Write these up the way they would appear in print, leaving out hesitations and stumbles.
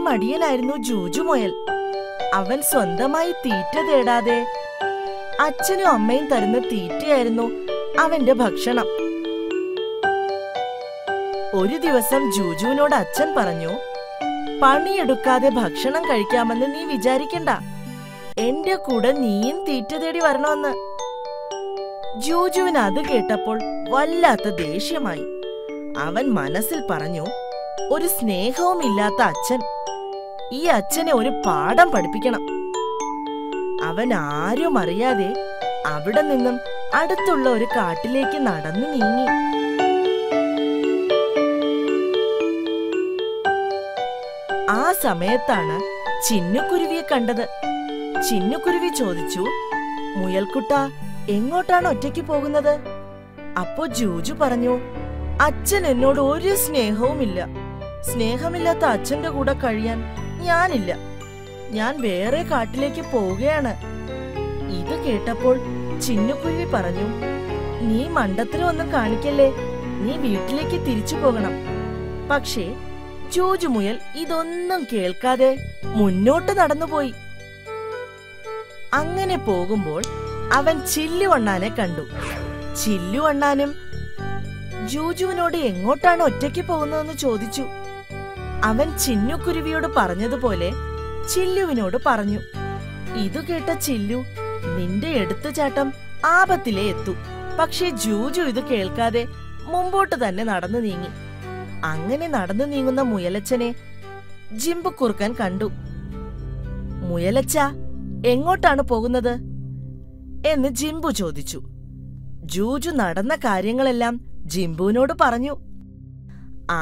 മടിയനായിരുന്നു ജൂജുമുയൽ. അവൻ സ്വന്തമായി തീറ്റ തേടാതെ അച്ഛനും അമ്മയും തരുന്ന തീറ്റയായിരുന്നു അവന്റെ ഭക്ഷണം. ഒരു ദിവസം ജൂജുവിനോട് അച്ഛൻ പറഞ്ഞു, പണിയെടുക്കാതെ ഭക്ഷണം കഴിക്കാമെന്ന് നീ വിചാരിക്കണ്ട. എന്റെ കൂടെ നീയും തീറ്റ തേടി വരണമെന്ന്. ജൂജുവിന് അത് കേട്ടപ്പോൾ വല്ലാത്ത ദേഷ്യമായി. അവൻ മനസ്സിൽ പറഞ്ഞു, ഒരു സ്നേഹവുമില്ലാത്ത അച്ഛൻ. ഈ അച്ഛനെ ഒരു പാഠം പഠിപ്പിക്കണം. അവൻ ആരും അറിയാതെ അവിടെ നിന്നും അടുത്തുള്ള ഒരു കാട്ടിലേക്ക് നടന്നു നീങ്ങി. ആ സമയത്താണ് ചിന്നുകുരുവിയെ കണ്ടത്. ചിന്നുകുരുവി ചോദിച്ചു, മുയൽക്കുട്ട, എങ്ങോട്ടാണ് ഒറ്റയ്ക്ക് പോകുന്നത്? അപ്പോ ജൂജു പറഞ്ഞു, അച്ഛൻ എന്നോട് ഒരു സ്നേഹവുമില്ല. സ്നേഹമില്ലാത്ത അച്ഛന്റെ കൂടെ കഴിയാൻ ഞാനില്ല. ഞാൻ വേറെ കാട്ടിലേക്ക് പോവുകയാണ്. ഇത് കേട്ടപ്പോൾ ചിന്നുകുരുവി പറഞ്ഞു, നീ മണ്ടത്തരമൊന്നും കാണിക്കല്ലേ. നീ വീട്ടിലേക്ക് തിരിച്ചു പോകണം. പക്ഷേ ജൂജുമുയൽ ഇതൊന്നും കേൾക്കാതെ മുന്നോട്ട് നടന്നുപോയി. അങ്ങനെ പോകുമ്പോൾ അവൻ ചില്ലുവണ്ണാനെ കണ്ടു. ചില്ലുവണ്ണാനും ജൂജുവിനോട് എങ്ങോട്ടാണ് ഒറ്റയ്ക്ക് പോകുന്നതെന്ന് ചോദിച്ചു. അവൻ ചിന്നുകുരുവിയോട് പറഞ്ഞതുപോലെ ചില്ലുവിനോട് പറഞ്ഞു. ഇതു കേട്ട ചില്ലു, നിന്റെ എടുത്തുചാട്ടം ആപത്തിലേ എത്തൂ. പക്ഷേ ജൂജു ഇത് കേൾക്കാതെ മുമ്പോട്ട് തന്നെ നടന്നു നീങ്ങി. അങ്ങനെ നടന്നു നീങ്ങുന്ന മുയലച്ചനെ ജിംബുക്കുറുക്കൻ കണ്ടു. മുയലച്ച, എങ്ങോട്ടാണ് പോകുന്നത് എന്ന് ജിംബു ചോദിച്ചു. ജൂജു നടന്ന കാര്യങ്ങളെല്ലാം ജിംബുവിനോട് പറഞ്ഞു.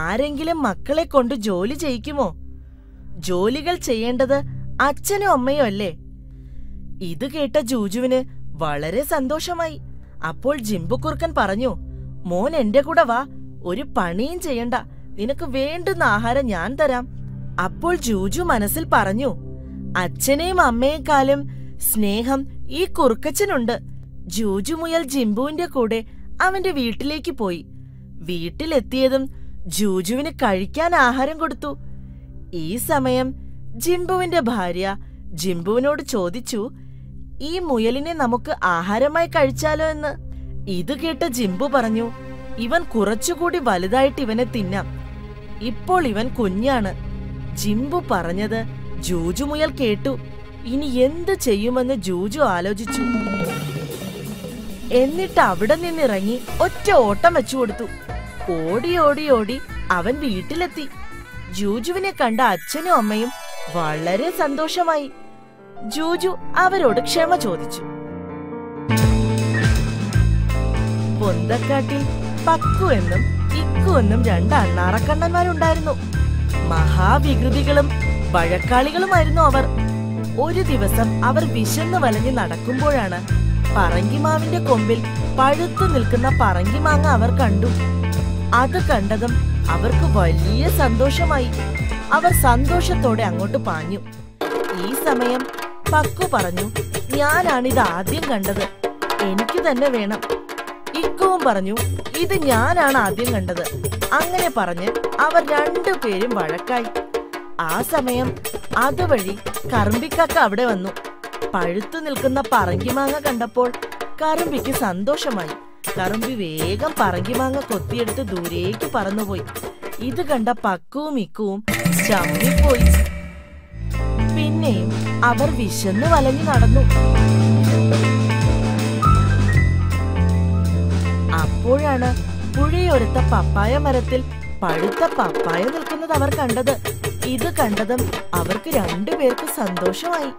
ആരെങ്കിലും മക്കളെ കൊണ്ട് ജോലി ചെയ്യിക്കുമോ? ജോലികൾ ചെയ്യേണ്ടത് അച്ഛനും അമ്മയും അല്ലേ? ഇത് കേട്ട ജൂജുവിന് വളരെ സന്തോഷമായി. അപ്പോൾ ജിംബുക്കുറുക്കൻ പറഞ്ഞു, മോൻ എന്റെ കൂടെ വാ. ഒരു പണിയും ചെയ്യണ്ട. നിനക്ക് വേണ്ടുന്ന ആഹാരം ഞാൻ തരാം. അപ്പോൾ ജൂജു മനസ്സിൽ പറഞ്ഞു, അച്ഛനെയും അമ്മയെക്കാളും സ്നേഹം ഈ കുറുക്കച്ചനുണ്ട്. ജൂജുമുയൽ ജിംബുവിന്റെ കൂടെ അവന്റെ വീട്ടിലേക്ക് പോയി. വീട്ടിലെത്തിയതും ജൂജുവിന് കഴിക്കാൻ ആഹാരം കൊടുത്തു. ഈ സമയം ജിംബുവിന്റെ ഭാര്യ ജിംബുവിനോട് ചോദിച്ചു, ഈ മുയലിനെ നമുക്ക് ആഹാരമായി കഴിച്ചാലോ എന്ന്. ഇത് കേട്ട ജിംബു പറഞ്ഞു, ഇവൻ കുറച്ചുകൂടി വലുതായിട്ട് ഇവനെ തിന്നാം. ഇപ്പോൾ ഇവൻ കുഞ്ഞാണ്. ജിംബു പറഞ്ഞത് ജൂജുമുയൽ കേട്ടു. ഇനി എന്ത് ചെയ്യുമെന്ന് ജൂജു ആലോചിച്ചു. എന്നിട്ട് അവിടെ നിന്നിറങ്ങി ഒറ്റ ഓട്ടം വെച്ചു കൊടുത്തു. ഓടി ഓടി ഓടി അവൻ വീട്ടിലെത്തി. ജൂജുവിനെ കണ്ട അച്ഛനും അമ്മയും വളരെ സന്തോഷമായി. ജൂജു അവരോട് ക്ഷമ ചോദിച്ചു. പൊന്തക്കാട്ടിൽ പക്കു എന്നും ഇക്കു എന്നും രണ്ട് അണ്ണാറക്കണ്ണന്മാരുണ്ടായിരുന്നു. മഹാവികൃതികളും വഴക്കാളികളുമായിരുന്നു അവർ. ഒരു ദിവസം അവർ വിശന്ന് വലഞ്ഞ് നടക്കുമ്പോഴാണ് പറങ്കിമാവിന്റെ കൊമ്പിൽ പഴുത്തു നിൽക്കുന്ന പറങ്കിമാങ്ങ അവർ കണ്ടു. അത് കണ്ടതും അവർക്ക് വലിയ സന്തോഷമായി. അവർ സന്തോഷത്തോടെ അങ്ങോട്ട് പാഞ്ഞു. ഈ സമയം പക്കു പറഞ്ഞു, ഞാനാണിത് ആദ്യം കണ്ടത്. എനിക്ക് തന്നെ വേണം. ഇക്കുവും പറഞ്ഞു, ഇത് ഞാനാണ് ആദ്യം കണ്ടത്. അങ്ങനെ പറഞ്ഞ് അവർ രണ്ടുപേരും വഴക്കായി. ആ സമയം അതുവഴി കറുമ്പിക്കാക്ക അവിടെ വന്നു. പഴുത്തു നിൽക്കുന്ന പറങ്കിമാങ്ങ കണ്ടപ്പോൾ കറുമ്പിക്ക് സന്തോഷമായി. കറുമ്പി വേഗം പറങ്കിമാങ്ങ കൊത്തിയെടുത്ത് ദൂരേക്ക് പറന്നുപോയി. ഇത് കണ്ട പക്കുവും ഇക്കുവും ചമ്മിപ്പോയി. പിന്നെയും അവർ വിശന്നു വലഞ്ഞു നടന്നു. അപ്പോഴാണ് പുഴയോരത്ത പപ്പായ മരത്തിൽ പഴുത്ത പപ്പായ നിൽക്കുന്നത് അവർ കണ്ടത്. ഇത് കണ്ടതും അവർക്ക് രണ്ടുപേർക്ക് സന്തോഷമായി.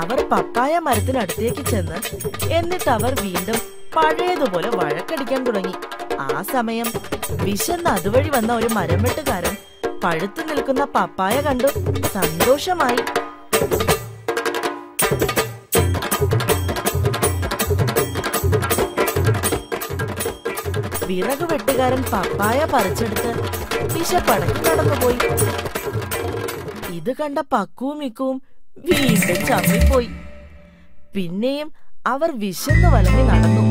അവർ പപ്പായ മരത്തിനടുത്തേക്ക് ചെന്ന് എന്നിട്ട് അവർ വീണ്ടും പഴയതുപോലെ വഴക്കടിക്കാൻ തുടങ്ങി. ആ സമയം വിശന്ന് അതുവഴി വന്ന ഒരു മരംവെട്ടുകാരൻ പഴുത്തു നിൽക്കുന്ന പപ്പായ കണ്ടു സന്തോഷമായി. വിറക് വെട്ടുകാരൻ പപ്പായ പറിച്ചെടുത്ത് വിശപ്പടക്കി നടന്നുപോയി. ഇത് കണ്ട പക്കുവും മിക്കുവും വീണ്ടും ചമ്മിപ്പോയി. പിന്നെയും അവർ വിശന്നു വലഞ്ഞു നടന്നു.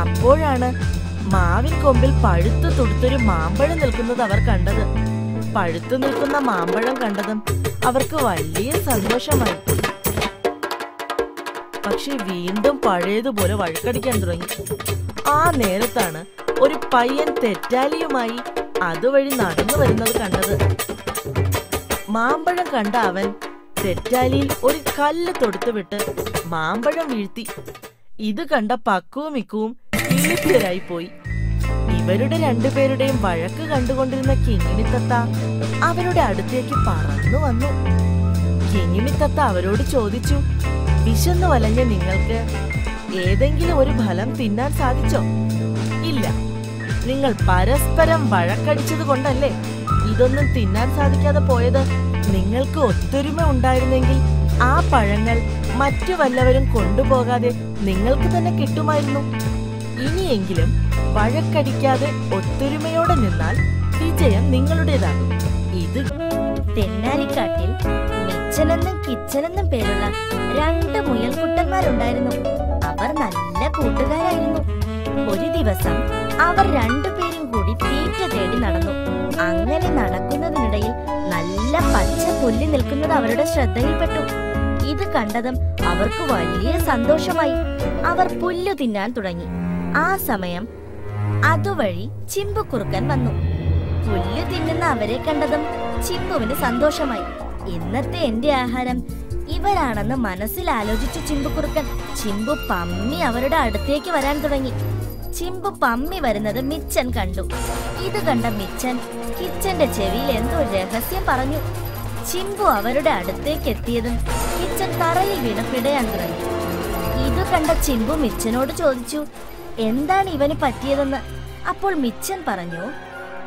അപ്പോഴാണ് മാവിൻ കൊമ്പിൽ പഴുത്തു തുടുത്തൊരു മാമ്പഴം നിൽക്കുന്നത് അവർ കണ്ടത്. പഴുത്തു നിൽക്കുന്ന മാമ്പഴം കണ്ടതും അവർക്ക് വലിയ സന്തോഷമായി. പക്ഷെ വീണ്ടും പഴയതുപോലെ വഴക്കടിക്കാൻ തുടങ്ങി. ആ നേരത്താണ് ഒരു പയ്യൻ തെറ്റാലിയുമായി അതുവഴി നടന്നു വരുന്നത് കണ്ടത്. മാമ്പഴം കണ്ട അവൻ തെറ്റാലിയിൽ ഒരു കല്ല് തൊടുത്തുവിട്ട് മാമ്പഴം വീഴ്ത്തി. ഇത് കണ്ട പക്കുവും മിക്കുവും കിളിപ്പിരായി പോയി. ഇവരുടെ രണ്ടുപേരുടെയും വഴക്ക് കണ്ടുകൊണ്ടിരുന്ന കിങ്ങിണിത്തത്ത അവരുടെ അടുത്തേക്ക് പറന്നു വന്നു. കിങ്ങിണിത്തത്ത അവരോട് ചോദിച്ചു, വിശന്നു വലഞ്ഞ നിങ്ങൾക്ക് ഏതെങ്കിലും ഒരു ഫലം തിന്നാൻ സാധിച്ചോ? ഇല്ല. നിങ്ങൾ പരസ്പരം വഴക്കടിച്ചത് കൊണ്ടല്ലേ ഇതൊന്നും തിന്നാൻ സാധിക്കാതെ പോയത്. നിങ്ങൾക്ക് ഒത്തൊരുമ ഉണ്ടായിരുന്നെങ്കിൽ ആ പഴങ്ങൾ മറ്റു വല്ലവരും കൊണ്ടുപോകാതെ നിങ്ങൾക്ക് തന്നെ കിട്ടുമായിരുന്നു. ഇനിയെങ്കിലും വഴക്കടിക്കാതെ ഒത്തൊരുമയോടെ നിന്നാൽ വിജയം നിങ്ങളുടേതാകും. ഇത് തെന്നാലിക്കാട്ടിൽ മിച്ചനെന്നും കിച്ചനെന്നും പേരുള്ള 2 മുയൽക്കുട്ടന്മാരുണ്ടായിരുന്നു. അവർ നല്ല കൂട്ടുകാരായിരുന്നു. ഒരു ദിവസം അവർ 2 പേരും കൂടി തീറ്റ തേടി നടന്നു. അങ്ങനെ നടക്കുന്നതിനിടയിൽ നല്ല പച്ച പുല്ല് നിൽക്കുന്നത് അവരുടെ ശ്രദ്ധയിൽപ്പെട്ടു. ഇത് കണ്ടതും അവർക്ക് വലിയ സന്തോഷമായി. അവർ പുല്ല് തിന്നാൻ തുടങ്ങി. ആ സമയം അതുവഴി ചിമ്പുക്കുറുക്കൻ വന്നു. പുല്ല് തിന്നുന്ന അവരെ കണ്ടതും ചിമ്പുവിന് സന്തോഷമായി. ഇന്നത്തെ എന്റെ ആഹാരം ഇവരാണെന്ന് മനസ്സിൽ ആലോചിച്ചു ചിമ്പുക്കുറുക്കൻ. ചിമ്പു പമ്മി അവരുടെ അടുത്തേക്ക് വരാൻ തുടങ്ങി. ചിമ്പു പമ്മി വരുന്നത് മിച്ചൻ കണ്ടു. ഇത് കണ്ട മിച്ചൻ കിച്ചന്റെ ചെവിയിൽ എന്തോ രഹസ്യം പറഞ്ഞു. ചിമ്പു അവരുടെ അടുത്തേക്ക് എത്തിയതും കിച്ചൻ തറയിൽ വീണ് പിടയാൻ തുടങ്ങി. ഇത് കണ്ട ചിമ്പു മിച്ചനോട് ചോദിച്ചു, എന്താണ് ഇവന് പറ്റിയതെന്ന്. അപ്പോൾ മിച്ചൻ പറഞ്ഞു,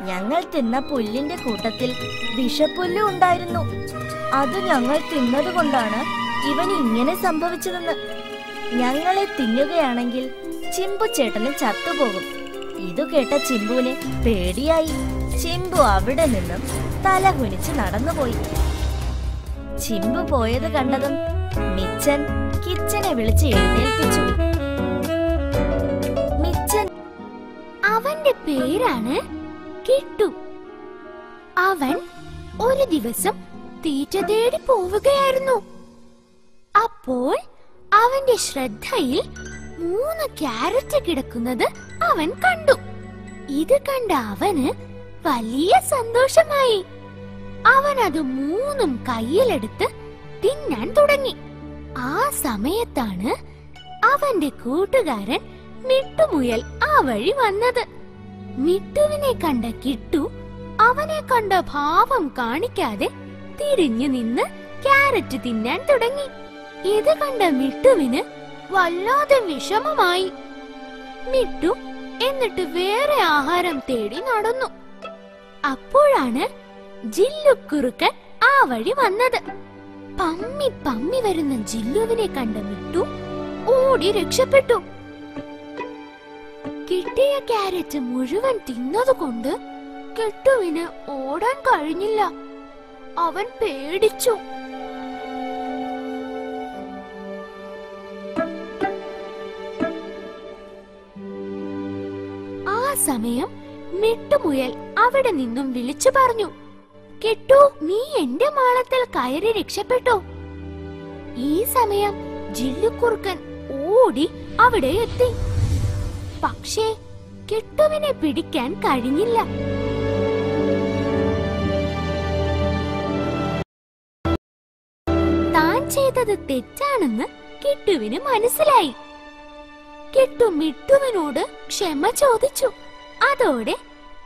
ഞങ്ങൾ തിന്ന പുല്ലിന്റെ കൂട്ടത്തിൽ വിഷപ്പുല്ല് ഉണ്ടായിരുന്നു. അത് ഞങ്ങൾ തിന്നത് കൊണ്ടാണ് ഇവന് ഇങ്ങനെ സംഭവിച്ചതെന്ന്. ഞങ്ങളെ തിന്നുകയാണെങ്കിൽ ചിമ്പു ചേട്ടന് ചത്തുപോകും. ഇതു കേട്ട ചിമ്പുവിന് പേടിയായി. ചിമ്പു അവിടെ നിന്നും തല കുനിച്ച് നടന്നുപോയി. ചിമ്പു പോയത് കണ്ടതും മിച്ചൻ കിച്ചനെ വിളിച്ച് എഴുന്നേൽപ്പിച്ചു. മിച്ചൻ, അവന്റെ പേരാണ് കിട്ടു. അവൻ ഒരു ദിവസം തീറ്റ തേടി പോവുകയായിരുന്നു. അപ്പോൾ അവന്റെ ശ്രദ്ധയിൽ 3 ക്യാരറ്റ് കിടക്കുന്നത് അവൻ കണ്ടു. ഇത് കണ്ട അവന് വലിയ സന്തോഷമായി. അവൻ അത് 3ഉം കയ്യിലെടുത്ത് തിന്നാൻ തുടങ്ങി. ആ സമയത്താണ് അവന്റെ കൂട്ടുകാരൻ മിട്ടുമുയൽ ആ വഴി വന്നത്. മിട്ടുവിനെ കണ്ട കിട്ടു അവനെ കണ്ട ഭാവം കാണിക്കാതെ തിരിഞ്ഞു നിന്ന് ക്യാരറ്റ് തിന്നാൻ തുടങ്ങി. ഇത് കണ്ട മിട്ടുവിന് വല്ലാതെ വിഷമമായി. മിട്ടു എന്നിട്ട് വേറെ ആഹാരം തേടി നടന്നു. അപ്പോഴാണ് ജില്ലുക്കുറുക്കൻ ആ വഴി വന്നത്. പമ്മി പമ്മി വരുന്ന ജില്ലുവിനെ കണ്ട മിട്ടു ഓടി രക്ഷപ്പെട്ടു. കിട്ടിയ ക്യാരറ്റ് മുഴുവൻ തിന്നതുകൊണ്ട് കിട്ടുവിന് ഓടാൻ കഴിഞ്ഞില്ല. അവൻ പേടിച്ചു. ആ സമയം മിട്ടുമുയൽ അവിടെ നിന്നും വിളിച്ചു പറഞ്ഞു, കിട്ടു, നീ എന്റെ മാളത്തിൽ കയറി രക്ഷപ്പെട്ടോ? ഈ സമയം ജില്ലുക്കുറുക്കൻ ഓടി അവിടെ എത്തി. പക്ഷേ കിട്ടുവിനെ പിടിക്കാൻ കഴിഞ്ഞില്ല. താൻ ചെയ്തത് തെറ്റാണെന്ന് കിട്ടുവിന് മനസ്സിലായി. കിട്ടു മിട്ടുവിനോട് ക്ഷമ ചോദിച്ചു. അതോടെ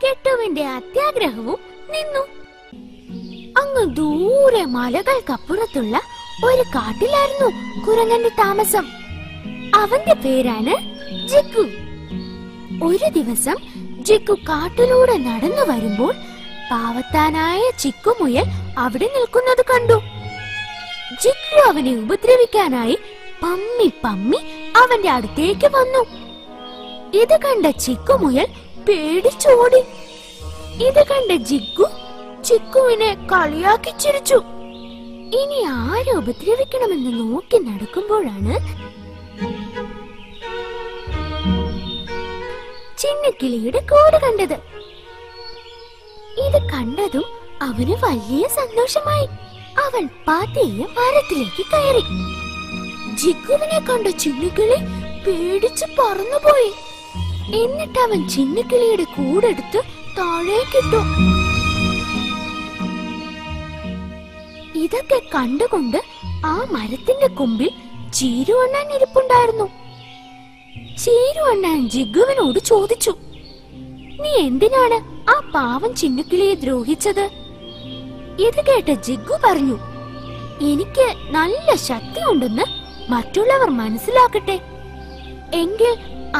കിട്ടുവിന്റെ അത്യാഗ്രഹവും നിന്നു. അങ്ങ് ദൂരെ മലകൾക്കപ്പുറത്തുള്ള ഒരു കാട്ടിലായിരുന്നു കുരങ്ങന്റെ താമസം. അവന്റെ പേരാണ് ജിക്കു. ഒരു ദിവസം ജിക്കു കാട്ടിലൂടെ നടന്നു വരുമ്പോൾ പാവത്താനായ ചിക്കുമുയൽ അവിടെ നിൽക്കുന്നത് കണ്ടു. ജിക്കു അവനെ ഉപദ്രവിക്കാനായി പമ്മി പമ്മി അവന്റെ അടുത്തേക്ക് വന്നു. ഇത് കണ്ട ചിക്കുമുയൽ പേടിച്ചോടി. ഇത് കണ്ട ജിക്കു ചിക്കുവിനെ കളിയാക്കി ചിരിച്ചു. ഇനി ആരെ ഉപദ്രവിക്കണമെന്ന് നോക്കി നടക്കുമ്പോഴാണ് ചിന്നക്കിളിയുടെ കൂട് കണ്ടത്. ഇത് കണ്ടതും അവന് വലിയ സന്തോഷമായി. അവൻ പതിയെ മരത്തിലേക്ക് കയറി. ജിഗുവിനെ കണ്ട ചിന്നക്കിളി പേടിച്ച് പറന്നുപോയി. എന്നിട്ട് അവൻ ചിന്നക്കിളിയുടെ കൂടെടുത്ത് താഴേക്കിട്ടു. ഇതൊക്കെ കണ്ടുകൊണ്ട് ആ മരത്തിന്റെ കൊമ്പിൽ ചീരു അണ്ണാൻ ഇരിപ്പുണ്ടായിരുന്നു. ചീരു അണ്ണാൻ ജിഗുവിനോട് ചോദിച്ചു, നീ എന്തിനാണ് ആ പാവം ചിന്നക്കിളിയെ ദ്രോഹിച്ചത്? ഇത് കേട്ട ജിഗു പറഞ്ഞു, എനിക്ക് നല്ല ശക്തിയുണ്ടെന്ന് മറ്റുള്ളവർ മനസ്സിലാക്കട്ടെ. എങ്കിൽ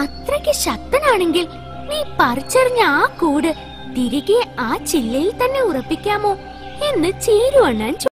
അത്രയ്ക്ക് ശക്തനാണെങ്കിൽ നീ പറിച്ചെറിഞ്ഞ ആ കൂട് തിരികെ ആ ചില്ലയിൽ തന്നെ ഉറപ്പിക്കാമോ എന്ന് ചീരു അണ്ണാൻ